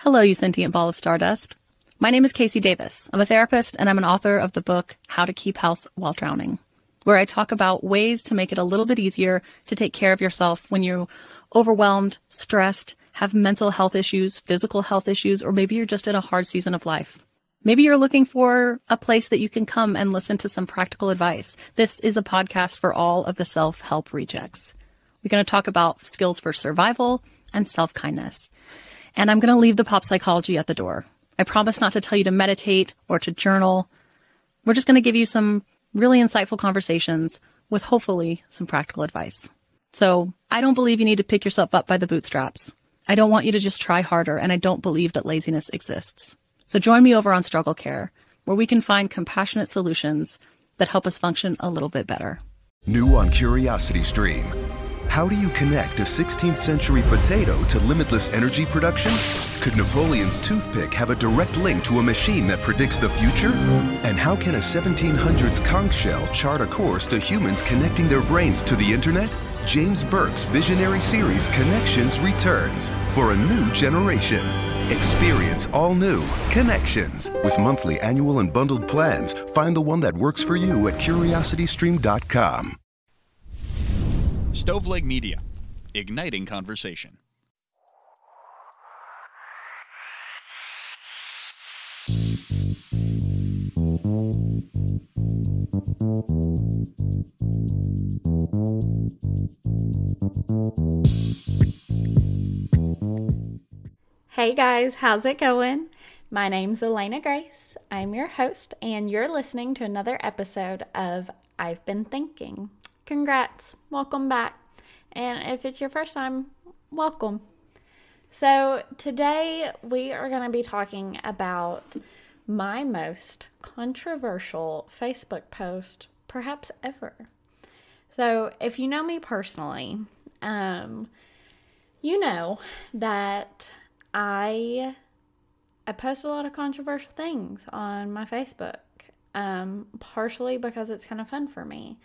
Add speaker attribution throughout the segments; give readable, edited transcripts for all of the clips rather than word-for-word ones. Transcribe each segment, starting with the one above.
Speaker 1: Hello, you sentient ball of stardust. My name is Casey Davis. I'm a therapist and I'm an author of the book How to Keep House While Drowning, where I talk about ways to make it a little bit easier to take care of yourself when you're overwhelmed, stressed, have mental health issues, physical health issues, or maybe you're just in a hard season of life. Maybe you're looking for a place that you can come and listen to some practical advice. This is a podcast for all of the self-help rejects. We're going to talk about skills for survival and self-kindness. And I'm going to leave the pop psychology at the door. I promise not to tell you to meditate or to journal. We're just going to give you some really insightful conversations with hopefully some practical advice. So I don't believe you need to pick yourself up by the bootstraps. I don't want you to just try harder, and I don't believe that laziness exists. So join me over on Struggle Care, where we can find compassionate solutions that help us function a little bit better.
Speaker 2: New on Curiosity Stream. How do you connect a 16th century potato to limitless energy production? Could Napoleon's toothpick have a direct link to a machine that predicts the future? And how can a 1700s conch shell chart a course to humans connecting their brains to the internet? James Burke's visionary series Connections returns for a new generation. Experience all new Connections. With monthly, annual, and bundled plans, find the one that works for you at curiositystream.com.
Speaker 3: Stoveleg Media, igniting conversation.
Speaker 4: Hey guys, how's it going? My name's Elena Grace. I'm your host, and you're listening to another episode of I've Been Thinking. Congrats, welcome back. And if it's your first time, welcome. So today we are going to be talking about my most controversial Facebook post perhaps ever. So if you know me personally, you know that I post a lot of controversial things on my Facebook, partially because it's kind of fun for me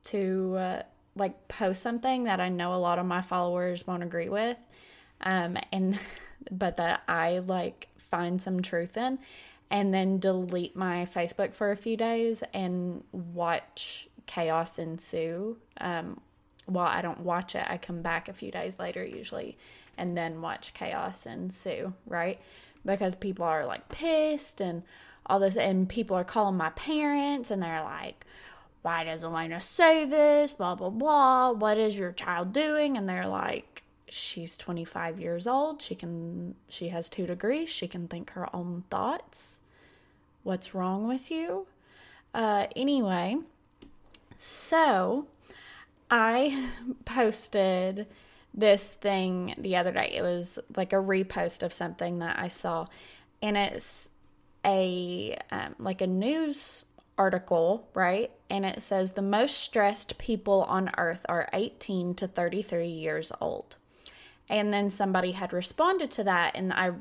Speaker 4: to post something that I know a lot of my followers won't agree with, but that I find some truth in, and then delete my Facebook for a few days and watch chaos ensue. While I don't watch it, I come back a few days later usually and then watch chaos ensue, right? Because people are pissed and all this, and people are calling my parents and they're like, why does Elena say this? Blah, blah, blah. What is your child doing? And they're like, she's 25 years old. She has 2 degrees. She can think her own thoughts. What's wrong with you? Anyway, so I posted this thing the other day. It was a repost of something that I saw, and it's a news article, right? And it says the most stressed people on earth are 18 to 33 years old. And then somebody had responded to that, and I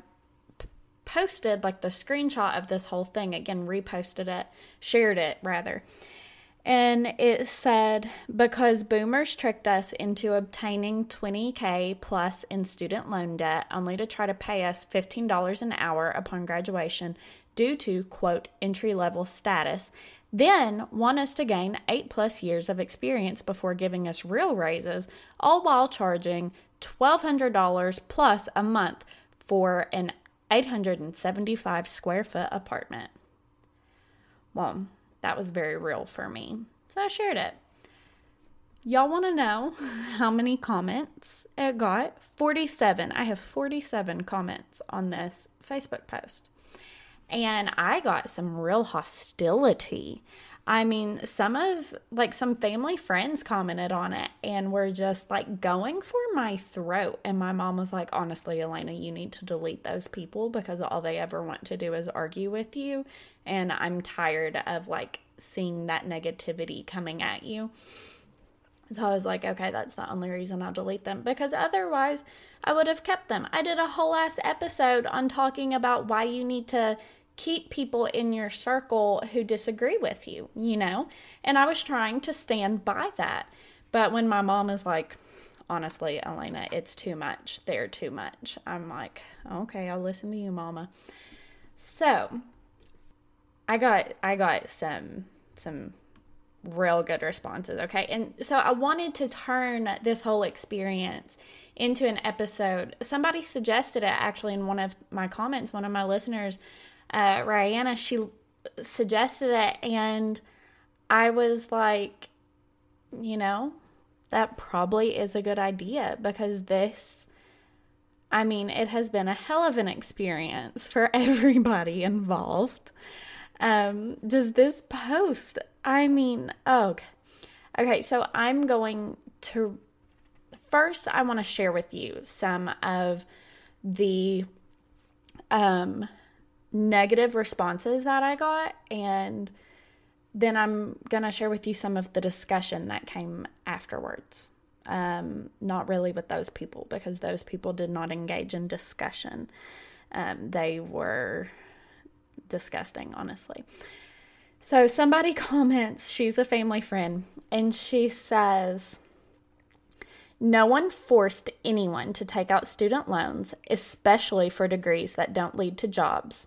Speaker 4: posted the screenshot of this whole thing, again, reposted it, shared it rather. And it said, because boomers tricked us into obtaining $20K plus in student loan debt only to try to pay us $15 an hour upon graduation due to, quote, entry-level status, then want us to gain 8+ years of experience before giving us real raises, all while charging $1,200 plus a month for an 875 square foot apartment. Well, that was very real for me, so I shared it. Y'all want to know how many comments it got? 47. I have 47 comments on this Facebook post. And I got some real hostility. I mean, some family friends commented on it and were just going for my throat. And my mom was like, honestly, Elena, you need to delete those people because all they ever want to do is argue with you. And I'm tired of seeing that negativity coming at you. So I was like, okay, that's the only reason I'll delete them, because otherwise I would have kept them. I did a whole ass episode on talking about why you need to keep people in your circle who disagree with you, and I was trying to stand by that. But when my mom is like, honestly, Elena, it's too much. They're too much. I'm like, okay, I'll listen to you, mama. So I got some real good responses, okay? And so I wanted to turn this whole experience into an episode. Somebody suggested it actually in one of my comments. One of my listeners, Rihanna, she suggested it, and I was like, that probably is a good idea, because it has been a hell of an experience for everybody involved. Does this post, okay, so I'm going to, first I want to share with you some of the negative responses that I got, and then I'm going to share with you some of the discussion that came afterwards. Not really with those people, because those people did not engage in discussion. They were disgusting, honestly. So somebody comments, she's a family friend, and she says, no one forced anyone to take out student loans, especially for degrees that don't lead to jobs.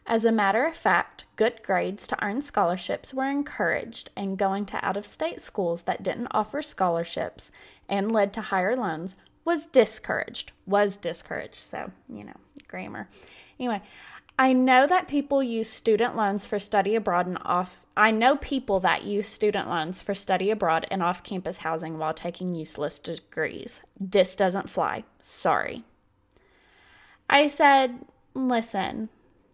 Speaker 4: As a matter of fact, good grades to earn scholarships were encouraged, and going to out-of-state schools that didn't offer scholarships and led to higher loans was discouraged. So, grammar. Anyway, I know that people use student loans for study abroad and off-campus housing while taking useless degrees. This doesn't fly. Sorry. I said, listen,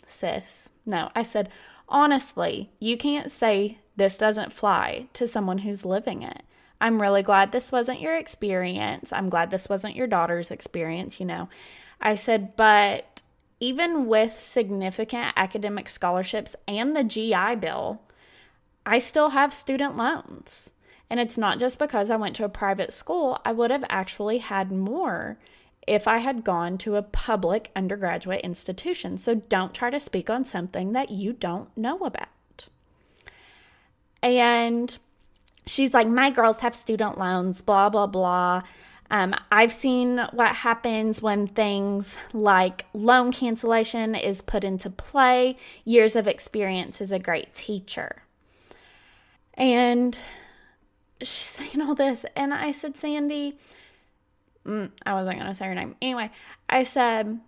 Speaker 4: sis. No, I said, honestly, you can't say this doesn't fly to someone who's living it. I'm really glad this wasn't your experience. I'm glad this wasn't your daughter's experience, I said, but even with significant academic scholarships and the GI Bill, I still have student loans. And it's not just because I went to a private school. I would have actually had more if I had gone to a public undergraduate institution. So don't try to speak on something that you don't know about. And she's like, my girls have student loans, blah, blah, blah. I've seen what happens when things like loan cancellation is put into play. Years of experience is a great teacher. And she's saying all this. And I said, Sandy, I wasn't going to say her name. Anyway, I said,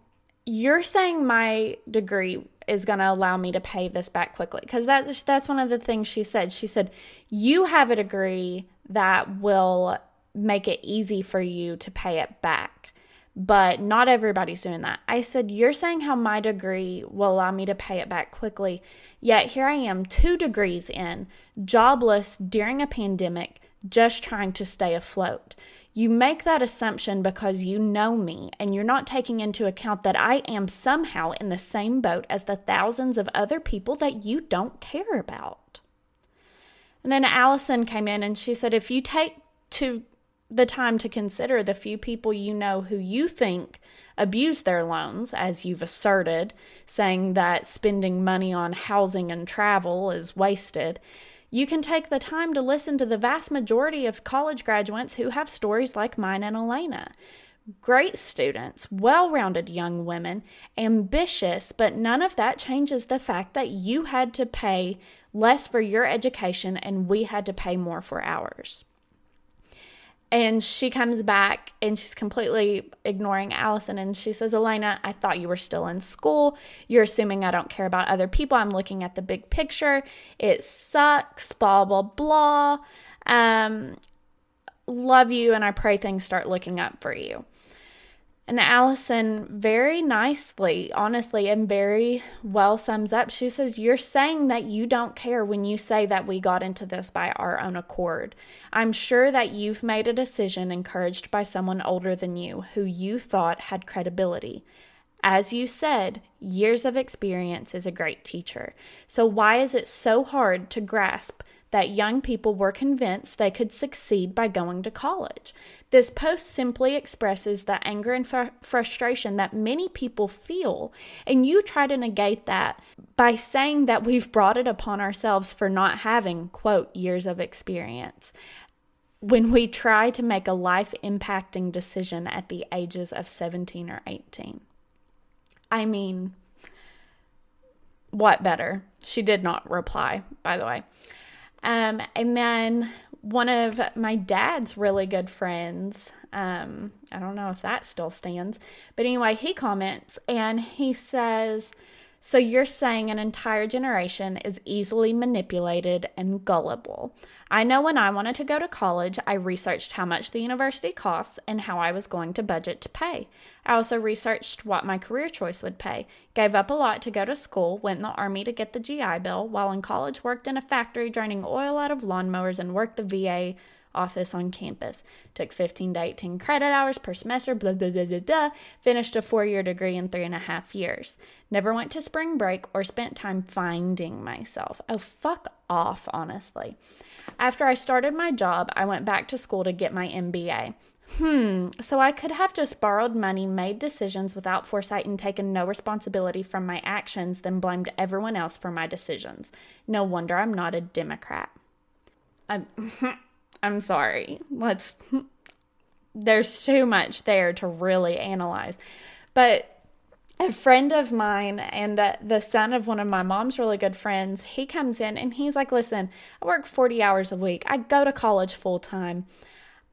Speaker 4: you're saying my degree is going to allow me to pay this back quickly. Because that's one of the things she said. She said, you have a degree that will make it easy for you to pay it back. But not everybody's doing that. I said, you're saying how my degree will allow me to pay it back quickly. Yet here I am, 2 degrees in, jobless during a pandemic, just trying to stay afloat. You make that assumption because you know me, and you're not taking into account that I am somehow in the same boat as the thousands of other people that you don't care about. And then Allison came in and she said, if you take the time to consider the few people you know who you think abuse their loans, as you've asserted, saying that spending money on housing and travel is wasted, you can take the time to listen to the vast majority of college graduates who have stories like mine and Elena. Great students, well-rounded young women, ambitious, but none of that changes the fact that you had to pay less for your education and we had to pay more for ours. And she comes back and she's completely ignoring Allison. And she says, Elena, I thought you were still in school. You're assuming I don't care about other people. I'm looking at the big picture. It sucks, blah, blah, blah. Love you, and I pray things start looking up for you. And Allison very nicely, honestly, and very well sums up. She says, you're saying that you don't care when you say that we got into this by our own accord. I'm sure that you've made a decision encouraged by someone older than you who you thought had credibility. As you said, years of experience is a great teacher. So why is it so hard to grasp that young people were convinced they could succeed by going to college? This post simply expresses the anger and frustration that many people feel, and you try to negate that by saying that we've brought it upon ourselves for not having, quote, years of experience. when we try to make a life-impacting decision at the ages of 17 or 18. I mean, what better? She did not reply, by the way. And then one of my dad's really good friends, I don't know if that still stands, but anyway, he comments and he says, so you're saying an entire generation is easily manipulated and gullible. I know when I wanted to go to college, I researched how much the university costs and how I was going to budget to pay. I also researched what my career choice would pay, gave up a lot to go to school, went in the Army to get the GI Bill, while in college worked in a factory draining oil out of lawnmowers and worked the VA office on campus. Took 15 to 18 credit hours per semester, blah, blah, blah, blah, blah. Finished a 4-year degree in 3.5 years. Never went to spring break or spent time finding myself. Oh, fuck off, honestly. After I started my job, I went back to school to get my MBA. So I could have just borrowed money, made decisions without foresight, and taken no responsibility from my actions, then blamed everyone else for my decisions. No wonder I'm not a Democrat. I'm sorry. There's too much there to really analyze. But a friend of mine and the son of one of my mom's really good friends, he comes in and he's like, listen, I work 40 hours a week. I go to college full time.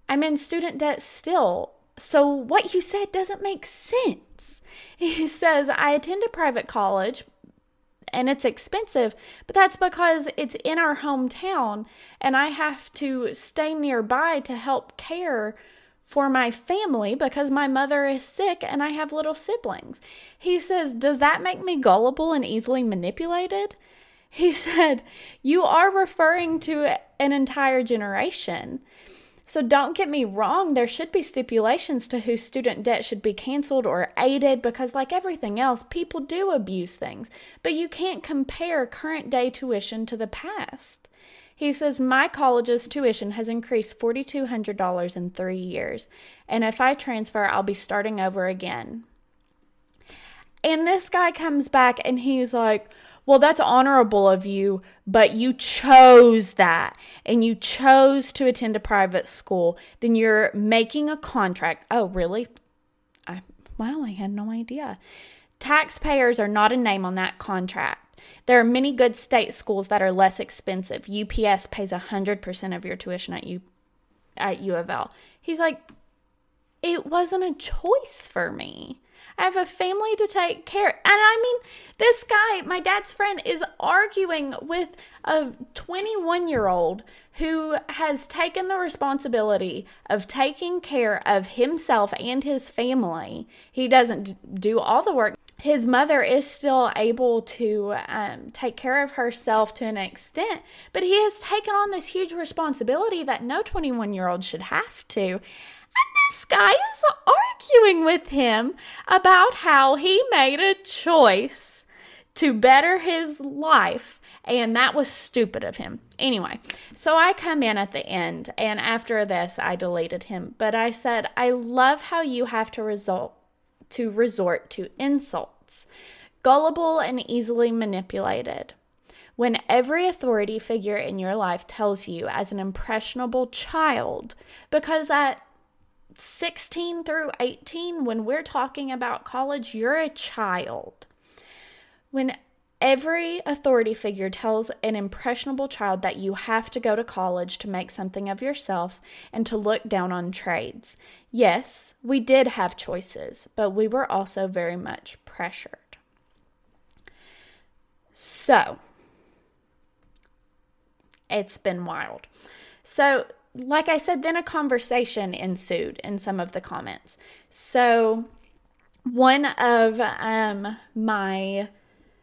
Speaker 4: I'm in student debt still. So what you said doesn't make sense. He says, I attend a private college and it's expensive, but that's because it's in our hometown and I have to stay nearby to help care for my family because my mother is sick and I have little siblings. He says, does that make me gullible and easily manipulated? He said, you are referring to an entire generation. So don't get me wrong, there should be stipulations to whose student debt should be canceled or aided because like everything else, people do abuse things. But you can't compare current day tuition to the past. He says, my college's tuition has increased $4,200 in 3 years. And if I transfer, I'll be starting over again. And this guy comes back and he's like, well, that's honorable of you, but you chose that and you chose to attend a private school. Then you're making a contract. Oh, really? Wow, I had no idea. Taxpayers are not a name on that contract. There are many good state schools that are less expensive. UPS pays 100% of your tuition at U of L. He's like, it wasn't a choice for me. I have a family to take care. And I mean, this guy, my dad's friend, is arguing with a 21-year-old who has taken the responsibility of taking care of himself and his family. He doesn't do all the work. His mother is still able to take care of herself to an extent, but he has taken on this huge responsibility that no 21-year-old should have to. And this guy is arguing with him about how he made a choice to better his life, and that was stupid of him. Anyway, so I come in at the end, and after this, I deleted him. But I said, I love how you have to resort to insults, gullible and easily manipulated. When every authority figure in your life tells you as an impressionable child, because at 16 through 18, when we're talking about college, you're a child. When every authority figure tells an impressionable child that you have to go to college to make something of yourself and to look down on trades. Yes, we did have choices, but we were also very much pressured. So, it's been wild. So, like I said, then a conversation ensued in some of the comments. So one of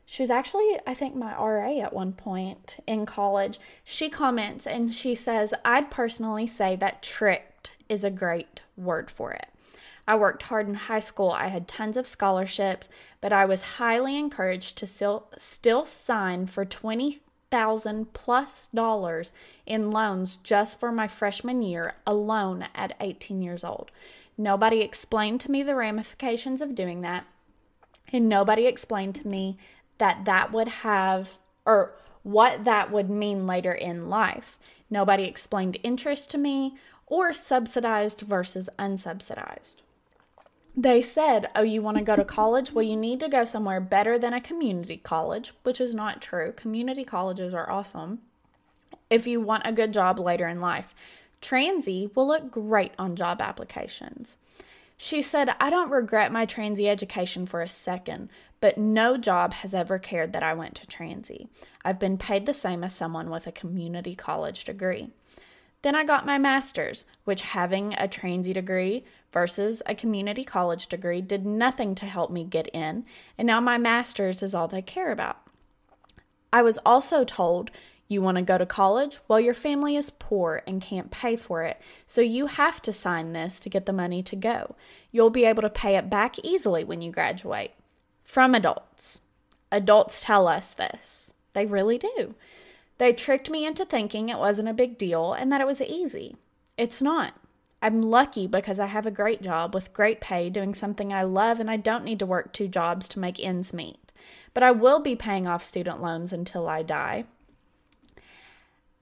Speaker 4: she was actually, I think, my RA at one point in college. She comments and she says, I'd personally say that tricked is a great word for it. I worked hard in high school. I had tons of scholarships, but I was highly encouraged to still sign for $20,000+ in loans just for my freshman year alone at 18 years old. Nobody explained to me the ramifications of doing that, and nobody explained to me that would have, or what that would mean later in life. Nobody explained interest to me or subsidized versus unsubsidized. They said, oh, you want to go to college? Well, you need to go somewhere better than a community college, which is not true. Community colleges are awesome if you want a good job later in life. Transy will look great on job applications. She said, I don't regret my transy education for a second, but no job has ever cared that I went to transy. I've been paid the same as someone with a community college degree. Then I got my master's, which having a transy degree versus a community college degree did nothing to help me get in, and now my master's is all they care about. I was also told, you want to go to college? Well, your family is poor and can't pay for it, so you have to sign this to get the money to go. You'll be able to pay it back easily when you graduate. From adults. Adults tell us this. They really do. They tricked me into thinking it wasn't a big deal and that it was easy. It's not. I'm lucky because I have a great job with great pay doing something I love, and I don't need to work 2 jobs to make ends meet. But I will be paying off student loans until I die,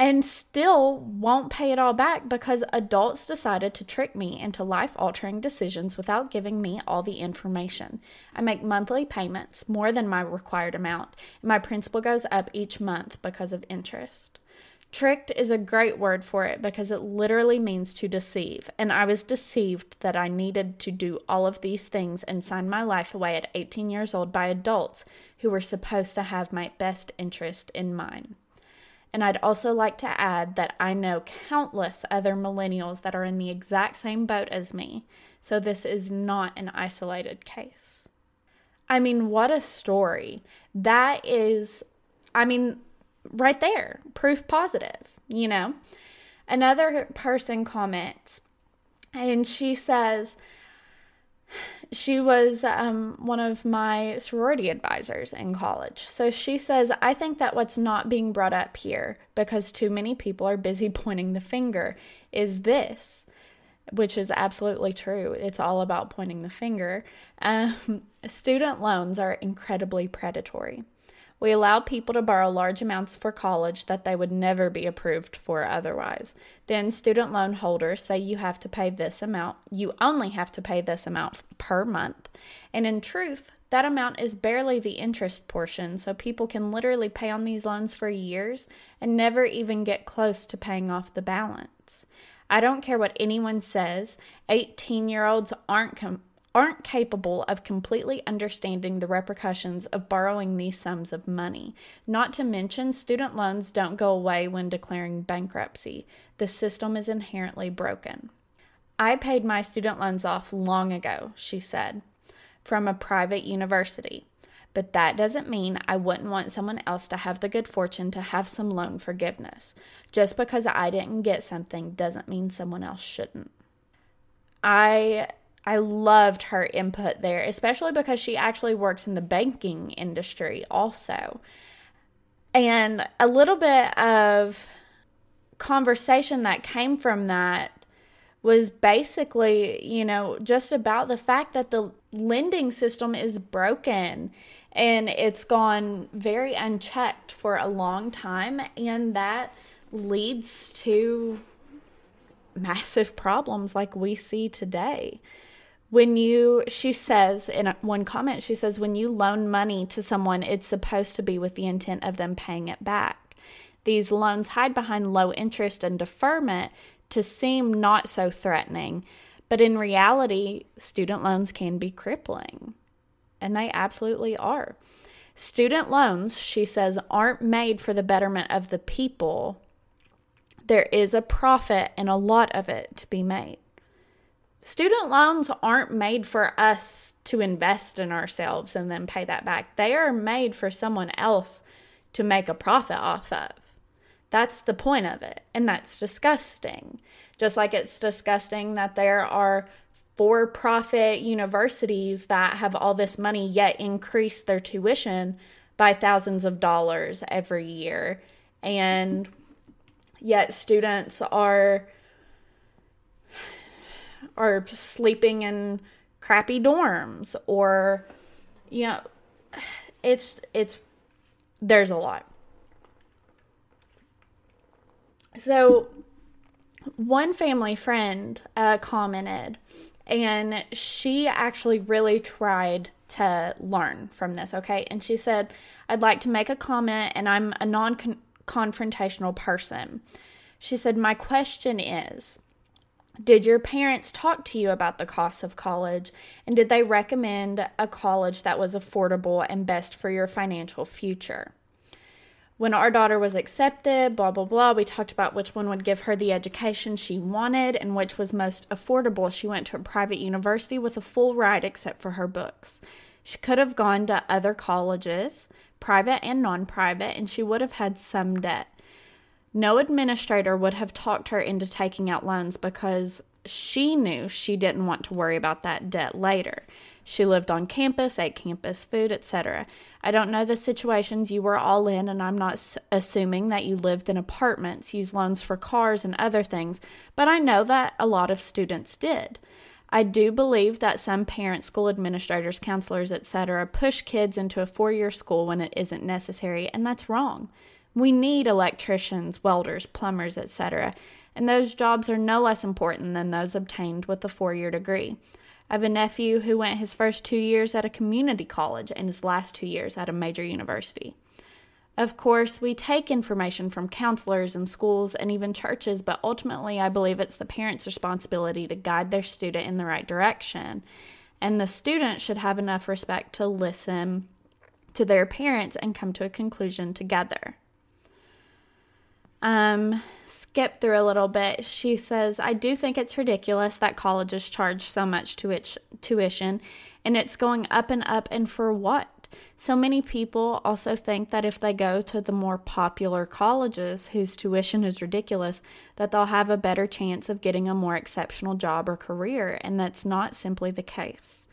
Speaker 4: and still won't pay it all back because adults decided to trick me into life-altering decisions without giving me all the information. I make monthly payments, more than my required amount, and my principal goes up each month because of interest. Tricked is a great word for it because it literally means to deceive, and I was deceived that I needed to do all of these things and sign my life away at 18 years old by adults who were supposed to have my best interest in mind. And I'd also like to add that I know countless other millennials that are in the exact same boat as me, so this is not an isolated case. I mean, what a story. That is, right there, proof positive, you know? Another person comments, and she says, she was one of my sorority advisors in college. So she says, I think that what's not being brought up here, because too many people are busy pointing the finger, is this, which is absolutely true. It's all about pointing the finger. Student loans are incredibly predatory. We allow people to borrow large amounts for college that they would never be approved for otherwise. Then student loan holders say you have to pay this amount. You only have to pay this amount per month. And in truth, that amount is barely the interest portion, so people can literally pay on these loans for years and never even get close to paying off the balance. I don't care what anyone says, 18-year-olds aren't capable of completely understanding the repercussions of borrowing these sums of money. Not to mention, student loans don't go away when declaring bankruptcy. The system is inherently broken. I paid my student loans off long ago, she said, from a private university. But that doesn't mean I wouldn't want someone else to have the good fortune to have some loan forgiveness. Just because I didn't get something doesn't mean someone else shouldn't. I loved her input there, especially because she actually works in the banking industry also. And a little bit of conversation that came from that was basically, just about the fact that the lending system is broken and it's gone very unchecked for a long time, and that leads to massive problems like we see today. She says in one comment, she says, when you loan money to someone, it's supposed to be with the intent of them paying it back. These loans hide behind low interest and deferment to seem not so threatening, but in reality, student loans can be crippling, and they absolutely are. Student loans, she says, aren't made for the betterment of the people. There is a profit and a lot of it to be made. Student loans aren't made for us to invest in ourselves and then pay that back. They are made for someone else to make a profit off of. That's the point of it, and that's disgusting. Just like it's disgusting that there are for-profit universities that have all this money yet increase their tuition by thousands of dollars every year, and yet students are sleeping in crappy dorms, or there's a lot. So one family friend commented, and she actually really tried to learn from this, okay? And she said, I'd like to make a comment, and I'm a non-confrontational person. She said, my question is, did your parents talk to you about the costs of college, and did they recommend a college that was affordable and best for your financial future? When our daughter was accepted, blah, blah, blah, we talked about which one would give her the education she wanted and which was most affordable. She went to a private university with a full ride except for her books. She could have gone to other colleges, private and non-private, and she would have had some debt. No administrator would have talked her into taking out loans because she knew she didn't want to worry about that debt later. She lived on campus, ate campus food, etc. I don't know the situations you were all in, and I'm not assuming that you lived in apartments, used loans for cars and other things, but I know that a lot of students did. I do believe that some parents, school administrators, counselors, etc., push kids into a 4-year school when it isn't necessary, and that's wrong. We need electricians, welders, plumbers, etc., and those jobs are no less important than those obtained with a 4-year degree. I have a nephew who went his first 2 years at a community college and his last 2 years at a major university. Of course, we take information from counselors and schools and even churches, but ultimately I believe it's the parents' responsibility to guide their student in the right direction. And the student should have enough respect to listen to their parents and come to a conclusion together. Skip through a little bit. She says, I do think it's ridiculous that colleges charge so much tuition, and it's going up, and for what? So many people also think that if they go to the more popular colleges whose tuition is ridiculous, that they'll have a better chance of getting a more exceptional job or career, and that's not simply the case.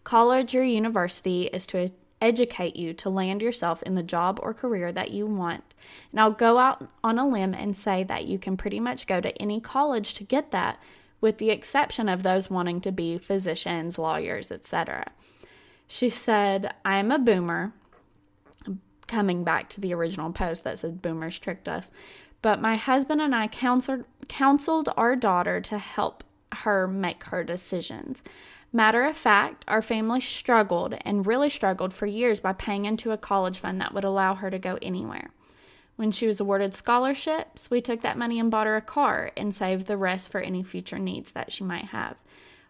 Speaker 4: College or university is to educate you to land yourself in the job or career that you want. And I'll go out on a limb and say that you can pretty much go to any college to get that, with the exception of those wanting to be physicians, lawyers, etc. She said, I am a boomer, coming back to the original post that said boomers tricked us, but my husband and I counseled our daughter to help her make her decisions. Matter of fact, our family struggled and really struggled for years by paying into a college fund that would allow her to go anywhere. When she was awarded scholarships, we took that money and bought her a car and saved the rest for any future needs that she might have.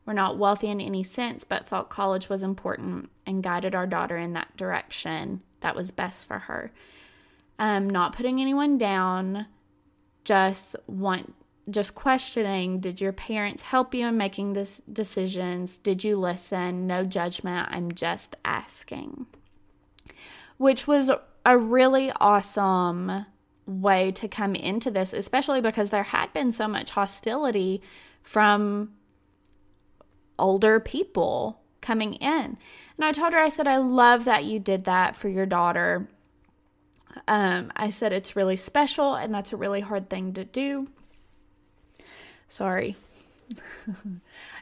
Speaker 4: We're not wealthy in any sense, but felt college was important and guided our daughter in that direction that was best for her. Not putting anyone down, just questioning, did your parents help you in making these decisions? Did you listen? No judgment. I'm just asking. Which was a really awesome way to come into this, especially because there had been so much hostility from older people coming in. And I told her, I said, I love that you did that for your daughter. I said, it's really special, and that's a really hard thing to do. Sorry.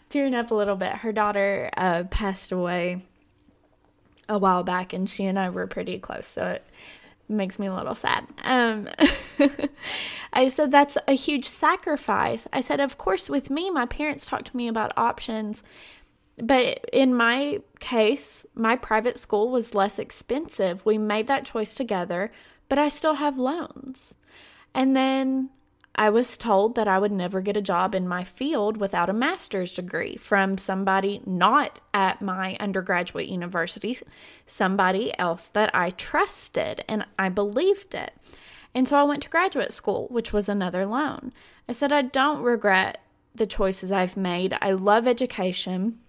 Speaker 4: Tearing up a little bit. Her daughter passed away a while back, and she and I were pretty close, so it makes me a little sad. I said, that's a huge sacrifice. I said, of course, with me, my parents talked to me about options, but in my case, my private school was less expensive. We made that choice together, but I still have loans. And then I was told that I would never get a job in my field without a master's degree from somebody not at my undergraduate university, somebody else that I trusted, and I believed it. And so I went to graduate school, which was another loan. I said, I don't regret the choices I've made. I love education,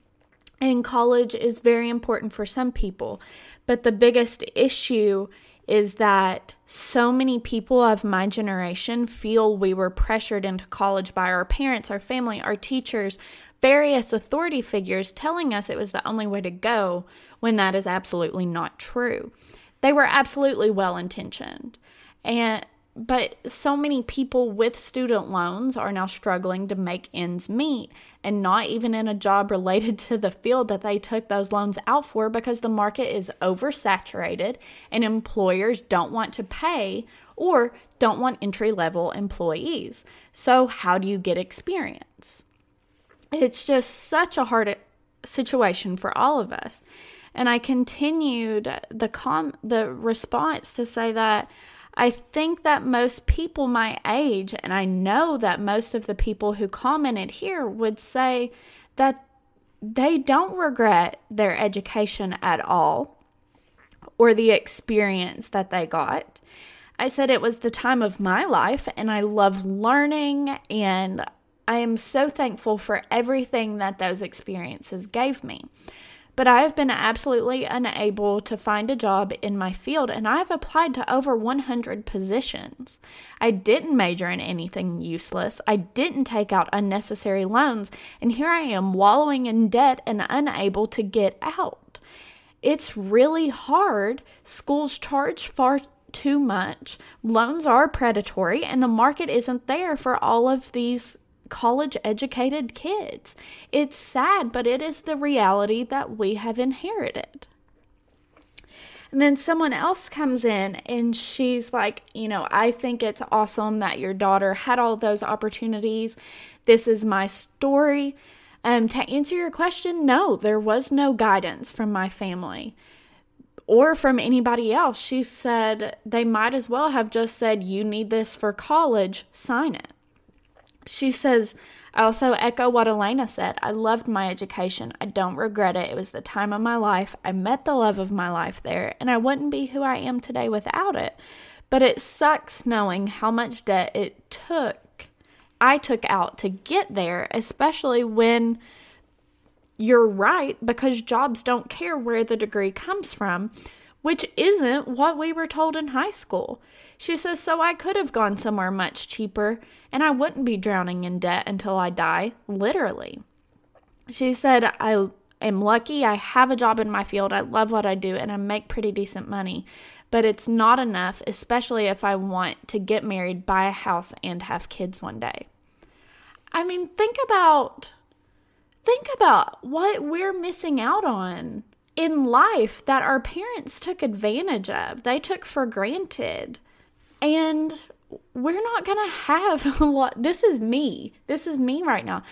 Speaker 4: and college is very important for some people. But the biggest issue is that so many people of my generation feel we were pressured into college by our parents, our family, our teachers, various authority figures telling us it was the only way to go, when that is absolutely not true. They were absolutely well-intentioned. And But so many people with student loans are now struggling to make ends meet, and not even in a job related to the field that they took those loans out for, because the market is oversaturated and employers don't want to pay or don't want entry-level employees. So how do you get experience? It's just such a hard situation for all of us. And I continued the response to say that I think that most people my age, and I know that most of the people who commented here would say that they don't regret their education at all or the experience that they got. I said it was the time of my life, and I love learning, and I am so thankful for everything that those experiences gave me. But I have been absolutely unable to find a job in my field, and I've applied to over 100 positions. I didn't major in anything useless. I didn't take out unnecessary loans, and here I am wallowing in debt and unable to get out. It's really hard. Schools charge far too much. Loans are predatory, and the market isn't there for all of these college-educated kids. It's sad, but it is the reality that we have inherited. And then someone else comes in and she's like, I think it's awesome that your daughter had all those opportunities. This is my story. To answer your question, no, there was no guidance from my family or from anybody else. She said they might as well have just said, you need this for college, sign it. She says, I also echo what Elena said. I loved my education. I don't regret it. It was the time of my life. I met the love of my life there, and I wouldn't be who I am today without it. But it sucks knowing how much debt I took out to get there, especially when you're right, because jobs don't care where the degree comes from, which isn't what we were told in high school. She says, so I could have gone somewhere much cheaper, and I wouldn't be drowning in debt until I die, literally. She said, I am lucky. I have a job in my field. I love what I do, and I make pretty decent money. But it's not enough, especially if I want to get married, buy a house, and have kids one day. I mean, think about what we're missing out on in life that our parents took advantage of. They took for granted. And we're not going to have a lot. This is me right now.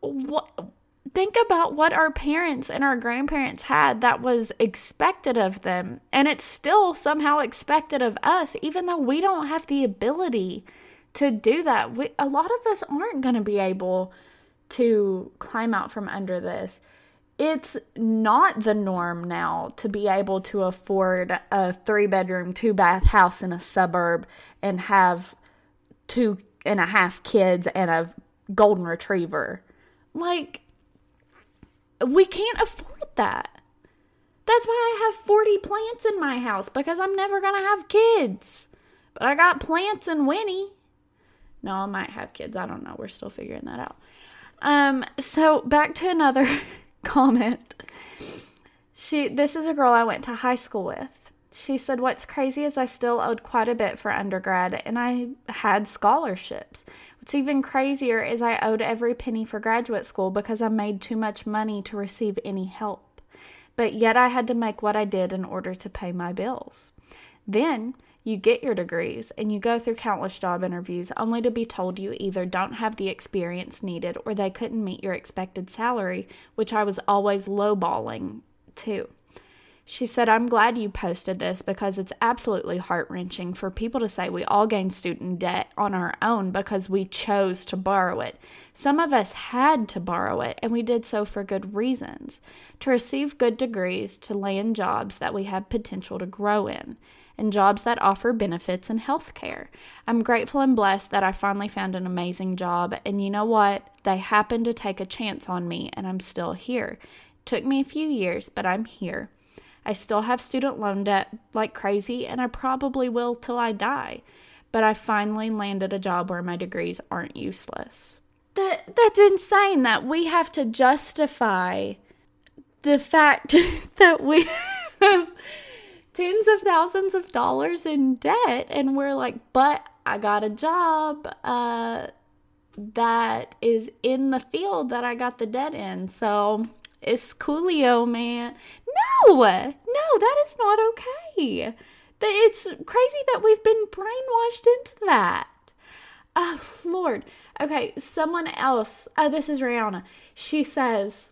Speaker 4: Think about what our parents and our grandparents had that was expected of them. And it's still somehow expected of us, even though we don't have the ability to do that. A lot of us aren't going to be able to climb out from under this. It's not the norm now to be able to afford a 3-bedroom, 2-bath house in a suburb and have 2.5 kids and a golden retriever. Like, we can't afford that. That's why I have 40 plants in my house, because I'm never going to have kids. But I got plants in Winnie. No, I might have kids. I don't know. We're still figuring that out. So back to another comment. This is a girl I went to high school with. She said, what's crazy is I still owed quite a bit for undergrad, and I had scholarships. What's even crazier is I owed every penny for graduate school because I made too much money to receive any help. But yet I had to make what I did in order to pay my bills. Then you get your degrees and you go through countless job interviews only to be told you either don't have the experience needed or they couldn't meet your expected salary, which I was always lowballing too. She said, I'm glad you posted this because it's absolutely heart-wrenching for people to say we all gained student debt on our own because we chose to borrow it. Some of us had to borrow it, and we did so for good reasons, to receive good degrees, to land jobs that we have potential to grow in, and jobs that offer benefits and health care. I'm grateful and blessed that I finally found an amazing job, and you know what? They happened to take a chance on me, and I'm still here. It took me a few years, but I'm here. I still have student loan debt like crazy, and I probably will till I die. But I finally landed a job where my degrees aren't useless. That's insane that we have to justify the fact that we have tens of thousands of dollars in debt. And we're like, but I got a job that is in the field that I got the debt in. So it's coolio, man. No, that is not okay. It's crazy that we've been brainwashed into that. Oh, Lord. Okay, someone else. This is Rihanna. She says,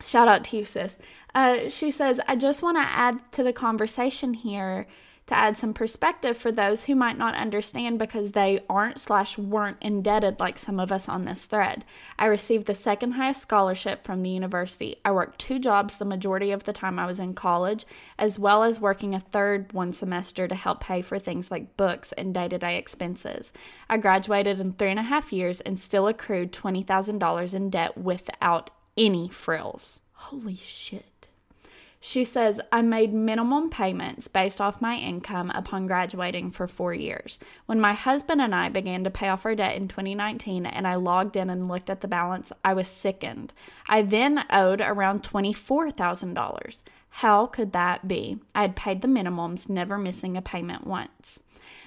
Speaker 4: shout out to you, sis. She says, I just want to add to the conversation here to add some perspective for those who might not understand because they aren't/weren't indebted like some of us on this thread. I received the second highest scholarship from the university. I worked 2 jobs the majority of the time I was in college, as well as working a third one semester to help pay for things like books and day-to-day expenses. I graduated in 3.5 years and still accrued $20,000 in debt without any frills. Holy shit. She says, I made minimum payments based off my income upon graduating for 4 years. When my husband and I began to pay off our debt in 2019 and I logged in and looked at the balance, I was sickened. I then owed around $24,000. How could that be? I had paid the minimums, never missing a payment once.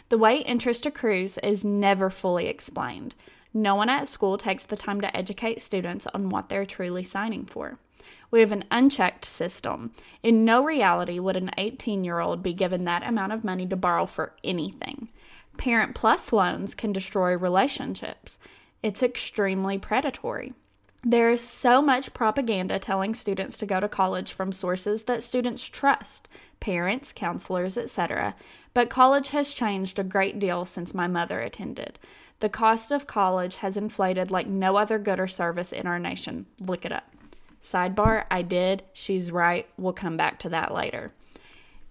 Speaker 4: The way interest accrues is never fully explained. No one at school takes the time to educate students on what they're truly signing for. We have an unchecked system. In no reality would an 18-year-old be given that amount of money to borrow for anything. Parent Plus loans can destroy relationships. It's extremely predatory. There is so much propaganda telling students to go to college from sources that students trust, parents, counselors, etc. But college has changed a great deal since my mother attended. The cost of college has inflated like no other good or service in our nation. Look it up. Sidebar, I did. She's right. We'll come back to that later.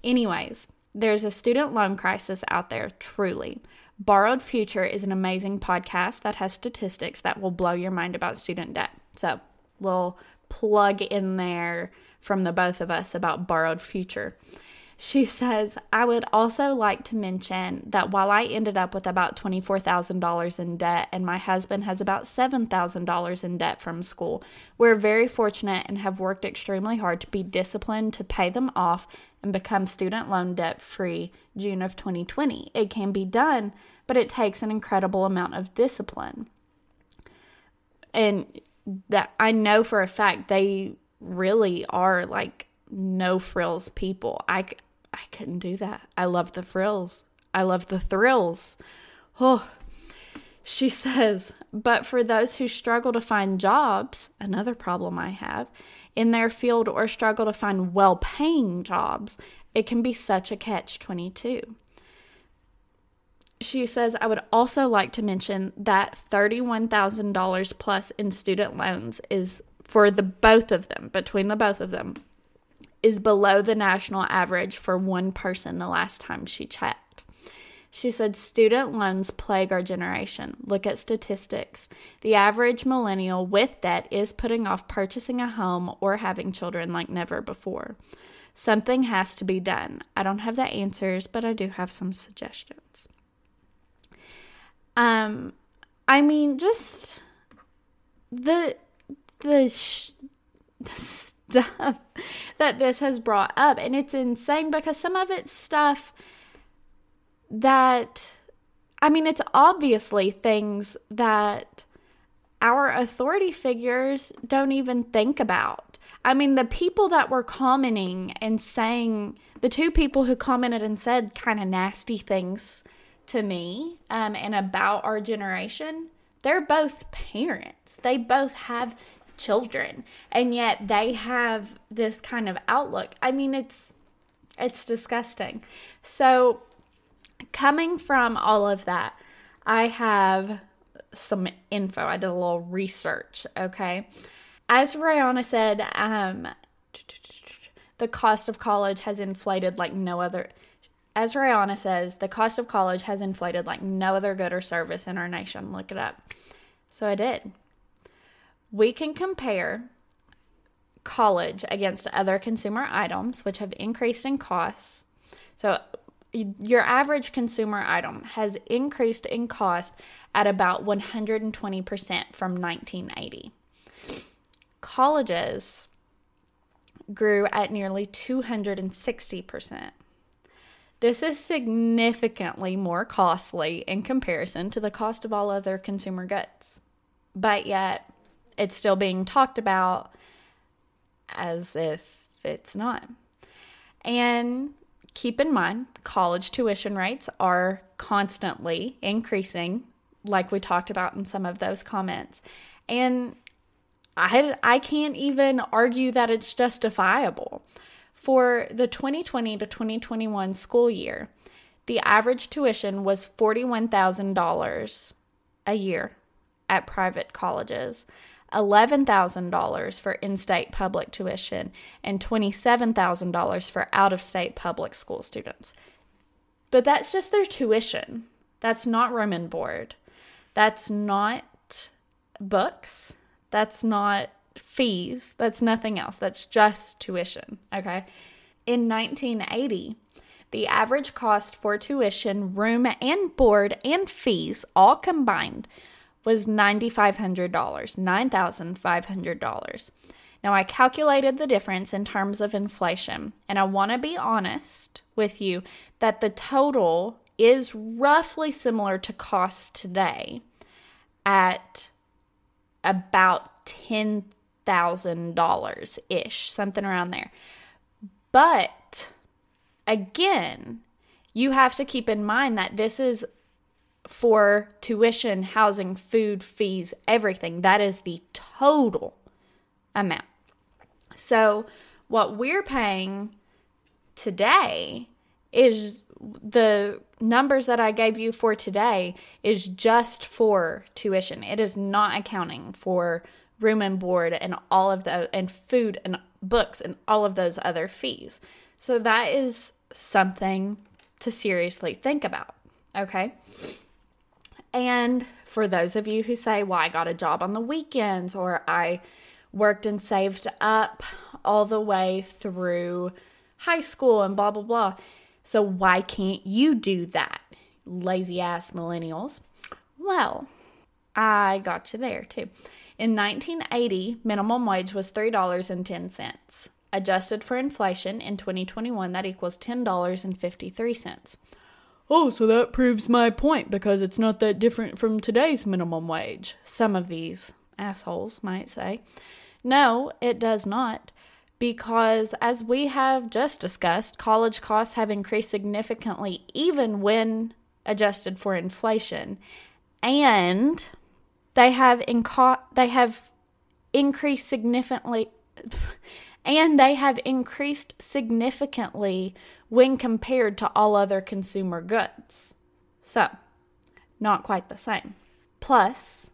Speaker 4: Anyways, there's a student loan crisis out there, truly. Borrowed Future is an amazing podcast that has statistics that will blow your mind about student debt. So we'll plug in there from the both of us about Borrowed Future. She says, I would also like to mention that while I ended up with about $24,000 in debt and my husband has about $7,000 in debt from school, we're very fortunate and have worked extremely hard to be disciplined to pay them off and become student loan debt free June of 2020. It can be done, but it takes an incredible amount of discipline. And that I know for a fact they really are like no frills people. I couldn't do that. I love the frills. I love the thrills. Oh, she says, but for those who struggle to find jobs, another problem I have, in their field or struggle to find well-paying jobs, it can be such a catch-22. She says, I would also like to mention that $31,000 plus in student loans is for the both of them, between the both of them, is below the national average for one person the last time she checked. She said, student loans plague our generation. Look at statistics. The average millennial with debt is putting off purchasing a home or having children like never before. Something has to be done. I don't have the answers, but I do have some suggestions. I mean, just the stuff that this has brought up, and it's insane because some of it's stuff that, I mean, it's obviously things that our authority figures don't even think about. I mean, the people that were commenting and saying, the 2 people who commented and said kind of nasty things to me and about our generation, they're both parents. They both have children, and yet they have this kind of outlook. I mean, it's disgusting. So coming from all of that, I have some info. I did a little research, okay? As Rihanna said, the cost of college has inflated like no other. As Rihanna says, the cost of college has inflated like no other good or service in our nation. Look it up. So I did. We can compare college against other consumer items, which have increased in costs. So your average consumer item has increased in cost at about 120% from 1980. Colleges grew at nearly 260%. This is significantly more costly in comparison to the cost of all other consumer goods. But yet, it's still being talked about as if it's not. And keep in mind, college tuition rates are constantly increasing, like we talked about in some of those comments. And I can't even argue that it's justifiable. For the 2020 to 2021 school year, the average tuition was $41,000 a year at private colleges, $11,000 for in-state public tuition, and $27,000 for out-of-state public school students. But that's just their tuition. That's not room and board. That's not books. That's not fees. That's nothing else. That's just tuition, okay? In 1980, the average cost for tuition, room and board, and fees all combined was $9,500, $9,500. Now, I calculated the difference in terms of inflation, and I want to be honest with you that the total is roughly similar to costs today at about $10,000-ish, something around there. But, again, you have to keep in mind that this is for tuition, housing, food, fees, everything. That is the total amount. So what we're paying today is the numbers that I gave you for today is just for tuition. It is not accounting for room and board and all of the and food and books and all of those other fees. So that is something to seriously think about, okay? And for those of you who say, well, I got a job on the weekends, or I worked and saved up all the way through high school and blah, blah, blah. So why can't you do that, lazy ass millennials? Well, I got you there too. In 1980, minimum wage was $3.10. Adjusted for inflation in 2021, that equals $10.53. Oh, so that proves my point because it's not that different from today's minimum wage, some of these assholes might say. No, it does not, because as we have just discussed, college costs have increased significantly even when adjusted for inflation, and they have increased significantly when compared to all other consumer goods. So, not quite the same. Plus,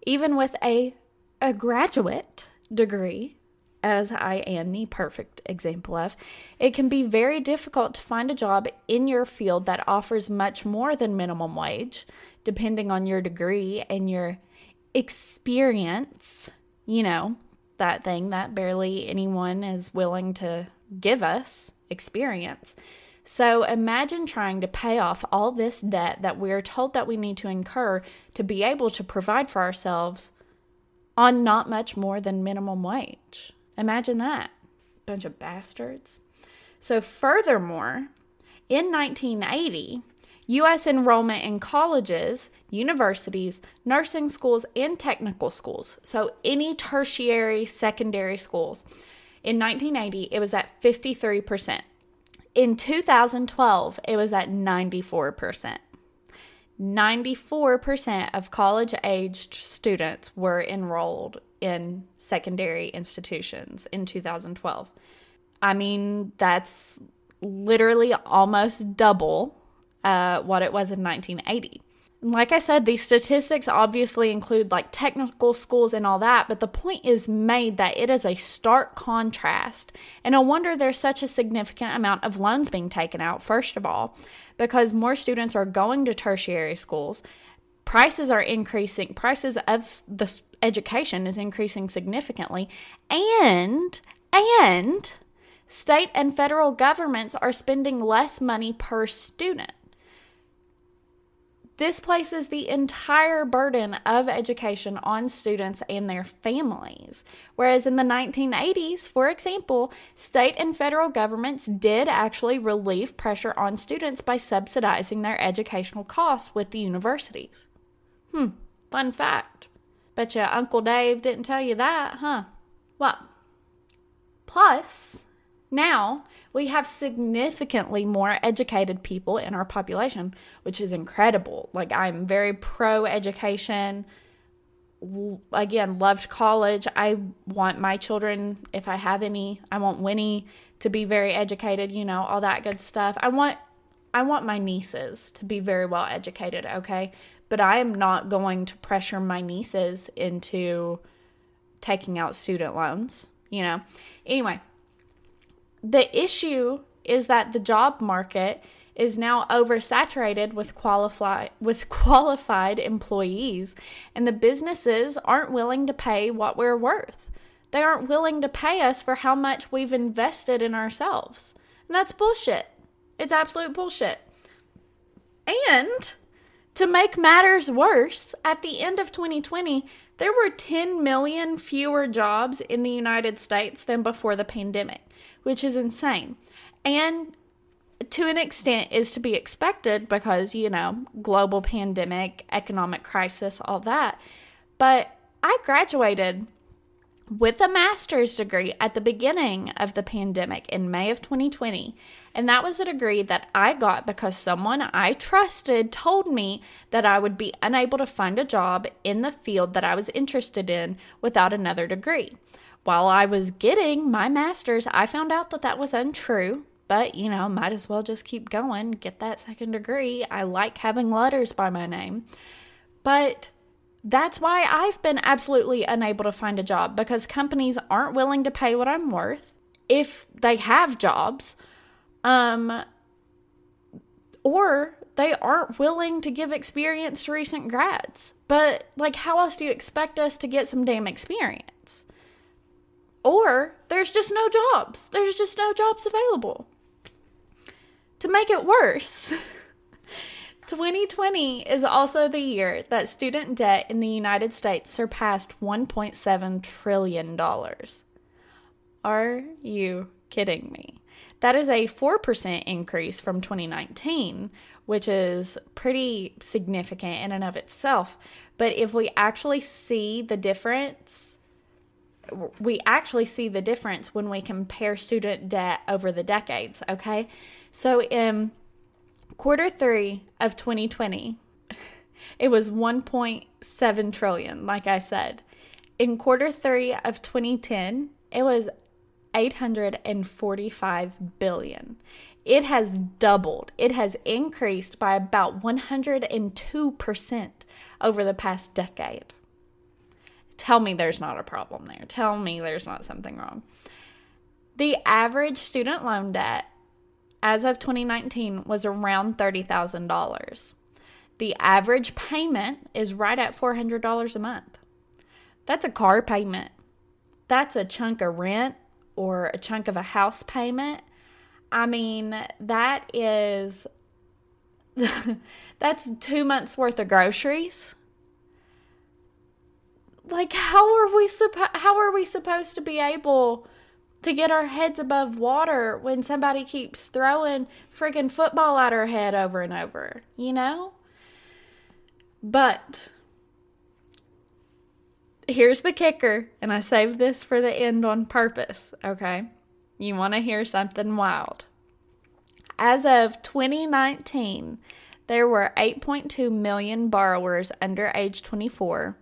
Speaker 4: even with a graduate degree, as I am the perfect example of, it can be very difficult to find a job in your field that offers much more than minimum wage, depending on your degree and your experience, you know, that thing that barely anyone is willing to give us, experience. So imagine trying to pay off all this debt that we're told that we need to incur to be able to provide for ourselves on not much more than minimum wage. Imagine that. Bunch of bastards. So furthermore, in 1980, U.S. enrollment in colleges, universities, nursing schools, and technical schools, so any tertiary, secondary schools, in 1980, it was at 53%. In 2012, it was at 94%. 94% of college-aged students were enrolled in secondary institutions in 2012. I mean, that's literally almost double what it was in 1980. Like I said, these statistics obviously include like technical schools and all that, but the point is made that it is a stark contrast. And no wonder there's such a significant amount of loans being taken out, first of all, because more students are going to tertiary schools. Prices are increasing. Prices of the education is increasing significantly. And state and federal governments are spending less money per student. This places the entire burden of education on students and their families. Whereas in the 1980s, for example, state and federal governments did actually relieve pressure on students by subsidizing their educational costs with the universities. Fun fact. Bet you Uncle Dave didn't tell you that, huh? Well, plus, now we have significantly more educated people in our population, which is incredible. Like, I'm very pro-education. Again, loved college. I want my children, if I have any, I want Winnie to be very educated, you know, all that good stuff. I want my nieces to be very well educated, okay? But I am not going to pressure my nieces into taking out student loans, you know? Anyway, the issue is that the job market is now oversaturated with qualified employees, and the businesses aren't willing to pay what we're worth. They aren't willing to pay us for how much we've invested in ourselves. And that's bullshit. It's absolute bullshit. And to make matters worse, at the end of 2020, there were 10 million fewer jobs in the United States than before the pandemic, which is insane. And to an extent is to be expected because, you know, global pandemic, economic crisis, all that. But I graduated with a master's degree at the beginning of the pandemic in May of 2020. And that was a degree that I got because someone I trusted told me that I would be unable to find a job in the field that I was interested in without another degree. While I was getting my master's, I found out that that was untrue. But, you know, might as well just keep going, get that second degree. I like having letters by my name. But that's why I've been absolutely unable to find a job, because companies aren't willing to pay what I'm worth if they have jobs, or they aren't willing to give experience to recent grads. But, like, how else do you expect us to get some damn experience? Or there's just no jobs. There's just no jobs available. To make it worse, 2020 is also the year that student debt in the United States surpassed $1.7 trillion. Are you kidding me? That is a 4% increase from 2019, which is pretty significant in and of itself. But if we actually see the difference, when we compare student debt over the decades, okay? So in quarter 3 of 2020, it was 1.7 trillion, like I said. In quarter 3 of 2010, it was 845 billion. It has doubled. It has increased by about 102% over the past decade. Tell me there's not a problem there. Tell me there's not something wrong. The average student loan debt as of 2019 was around $30,000. The average payment is right at $400 a month. That's a car payment. That's a chunk of rent or a chunk of a house payment. I mean, that is, that's 2 months worth of groceries. Like, how are we supposed to be able to get our heads above water when somebody keeps throwing friggin' football at our head over and over, you know? But here's the kicker, and I saved this for the end on purpose, okay? You want to hear something wild. As of 2019, there were 8.2 million borrowers under age 24,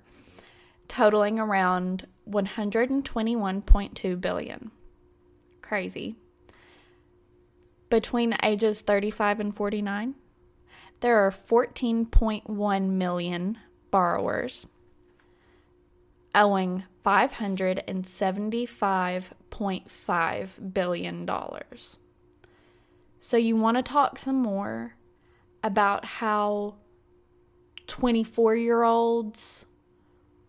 Speaker 4: totaling around $121.2 billion. Crazy. Between ages 35 and 49, there are 14.1 million borrowers owing $575.5 billion. So you want to talk some more about how 24-year-olds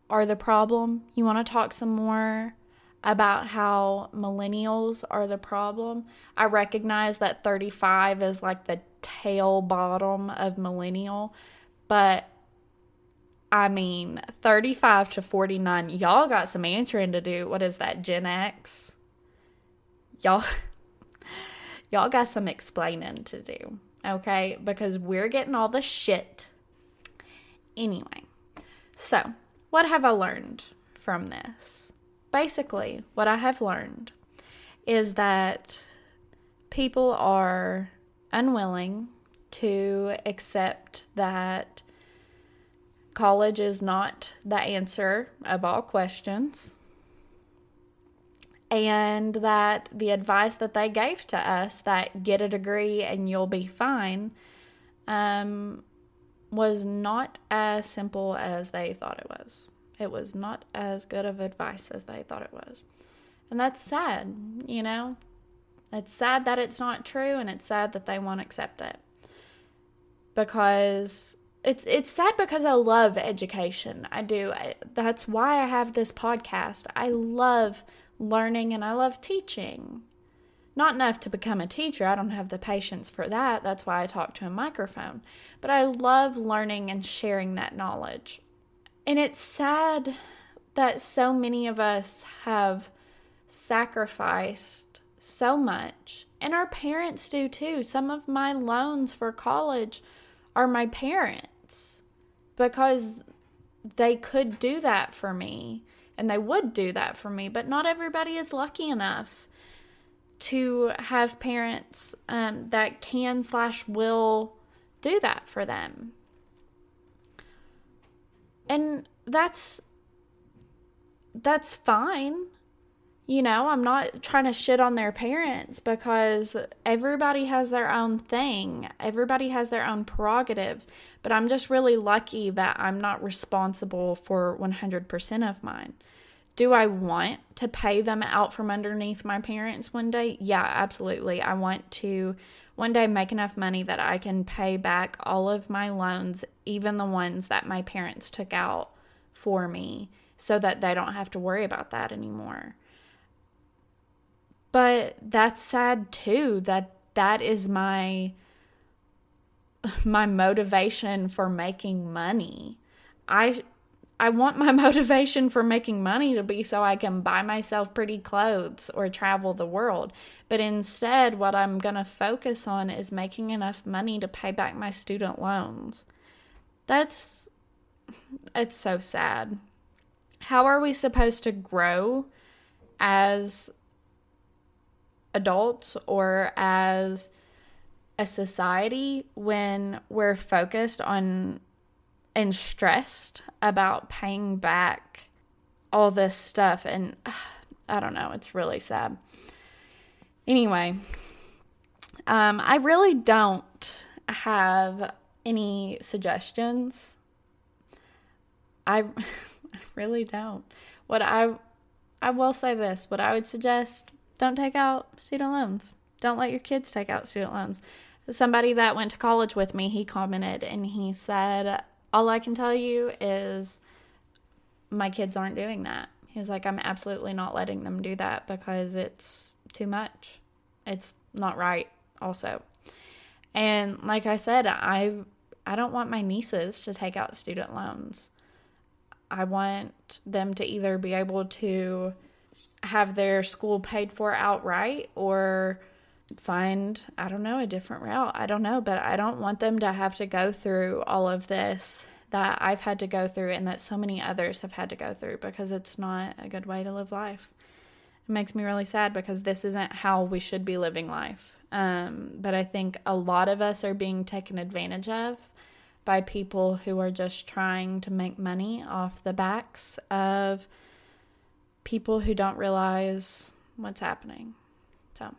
Speaker 4: are the problem? You want to talk some more about how millennials are the problem? I recognize that 35 is like the tail bottom of millennial, But I mean, 35 to 49, y'all got some answering to do. What is that, Gen X? Y'all got some explaining to do, okay? Because we're getting all the shit. Anyway, so what have I learned from this? Basically, what I have learned is that people are unwilling to accept that college is not the answer of all questions, and that the advice that they gave to us, that get a degree and you'll be fine, was not as simple as they thought it was. It was not as good of advice as they thought it was. And that's sad, you know? It's sad that it's not true, and it's sad that they won't accept it. Because it's sad because I love education. I do. That's why I have this podcast. I love learning and I love teaching. Not enough to become a teacher. I don't have the patience for that. That's why I talk to a microphone. But I love learning and sharing that knowledge. And it's sad that so many of us have sacrificed so much. And our parents do too. Some of my loans for college are my parents, because they could do that for me and they would do that for me. But not everybody is lucky enough to have parents that can/will do that for them. And that's fine. You know, I'm not trying to shit on their parents, because everybody has their own thing. Everybody has their own prerogatives. But I'm just really lucky that I'm not responsible for 100% of mine. Do I want to pay them out from underneath my parents one day? Yeah, absolutely. I want to one day make enough money that I can pay back all of my loans, even the ones that my parents took out for me, so that they don't have to worry about that anymore. But that's sad too, that is my motivation for making money. I want my motivation for making money to be so I can buy myself pretty clothes or travel the world. But instead, what I'm going to focus on is making enough money to pay back my student loans. It's so sad. How are we supposed to grow as adults or as a society when we're focused on and stressed about paying back all this stuff? And I don't know, it's really sad. Anyway, I really don't have any suggestions. I really don't. I will say this, what I would suggest: don't take out student loans. Don't let your kids take out student loans. Somebody that went to college with me, he commented and he said, all I can tell you is my kids aren't doing that. He was like, I'm absolutely not letting them do that because it's too much. It's not right also. And like I said, I don't want my nieces to take out student loans. I want them to either be able to have their school paid for outright or find, I don't know, a different route. I don't know, but I don't want them to have to go through all of this that I've had to go through and that so many others have had to go through, because it's not a good way to live life. It makes me really sad because this isn't how we should be living life. But I think a lot of us are being taken advantage of by people who are just trying to make money off the backs of people who don't realize what's happening. So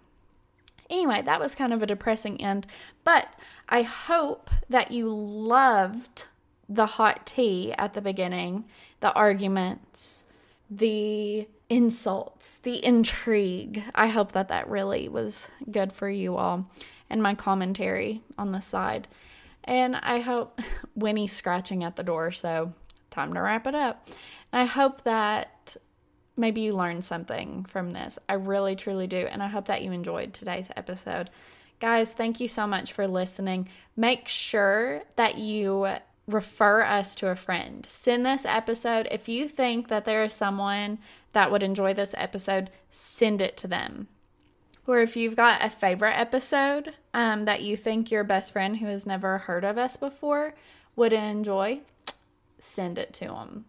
Speaker 4: anyway, that was kind of a depressing end, but I hope that you loved the hot tea at the beginning, the arguments, the insults, the intrigue. I hope that really was good for you all, and my commentary on the side. And I hope Winnie's scratching at the door, so time to wrap it up. And I hope that maybe you learned something from this. I really, truly do. And I hope that you enjoyed today's episode. Guys, thank you so much for listening. Make sure that you refer us to a friend. Send this episode. If you think that there is someone that would enjoy this episode, send it to them. Or if you've got a favorite episode that you think your best friend who has never heard of us before would enjoy, send it to them.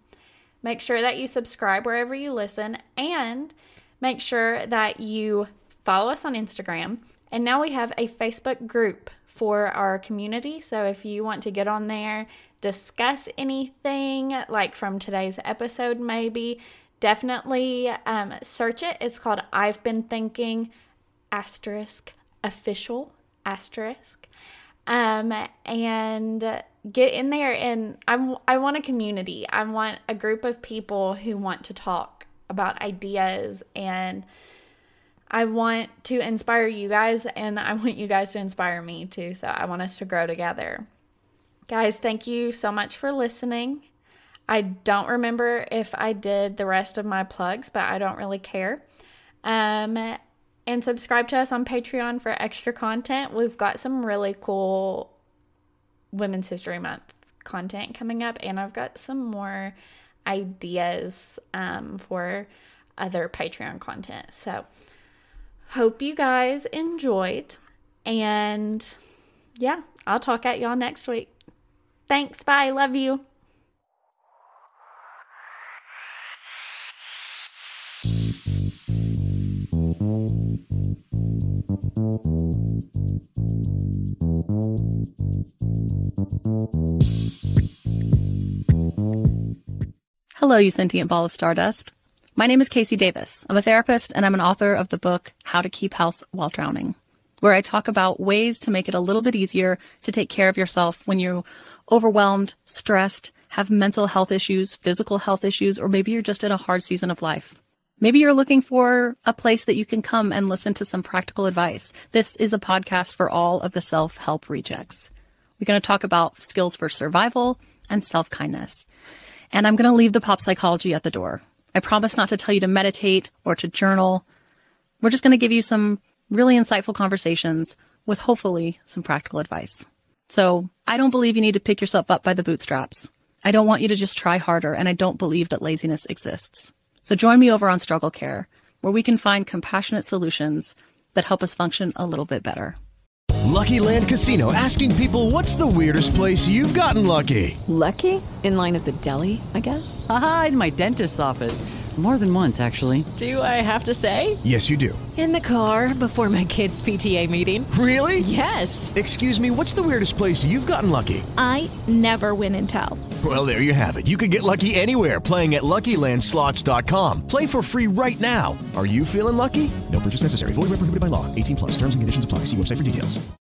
Speaker 4: Make sure that you subscribe wherever you listen, and make sure that you follow us on Instagram. And now we have a Facebook group for our community. So if you want to get on there, discuss anything like from today's episode, maybe, definitely search it. It's called I've Been Thinking *official*. And get in there, and I want a community. I want a group of people who want to talk about ideas, and I want to inspire you guys, and I want you guys to inspire me too. So I want us to grow together. Guys, thank you so much for listening. I don't remember if I did the rest of my plugs, but I don't really care. And subscribe to us on Patreon for extra content. We've got some really cool Women's History Month content coming up, and I've got some more ideas for other Patreon content. So hope you guys enjoyed, and yeah, I'll talk at y'all next week. Thanks. Bye. Love you.
Speaker 1: Hello, you sentient ball of stardust. My name is Casey Davis. I'm a therapist, and I'm an author of the book How to Keep House While Drowning, where I talk about ways to make it a little bit easier to take care of yourself when you're overwhelmed, stressed, have mental health issues, physical health issues, or maybe you're just in a hard season of life. Maybe you're looking for a place that you can come and listen to some practical advice. This is a podcast for all of the self-help rejects. We're going to talk about skills for survival and self-kindness. And I'm going to leave the pop psychology at the door. I promise not to tell you to meditate or to journal. We're just going to give you some really insightful conversations with hopefully some practical advice. So I don't believe you need to pick yourself up by the bootstraps. I don't want you to just try harder, and I don't believe that laziness exists. So join me over on Struggle Care, where we can find compassionate solutions that help us function a little bit better.
Speaker 5: Lucky Land Casino, asking people, what's the weirdest place you've gotten lucky?
Speaker 6: Lucky? In line at the deli, I guess?
Speaker 7: Aha, in my dentist's office. More than once, actually.
Speaker 6: Do I have to say?
Speaker 5: Yes, you do.
Speaker 6: In the car before my kids' PTA meeting.
Speaker 5: Really?
Speaker 6: Yes.
Speaker 5: Excuse me, what's the weirdest place you've gotten lucky?
Speaker 8: I never win and tell.
Speaker 5: Well, there you have it. You can get lucky anywhere, playing at LuckyLandSlots.com. Play for free right now. Are you feeling lucky? No purchase necessary. Void where prohibited by law. 18+. Terms and conditions apply. See website for details.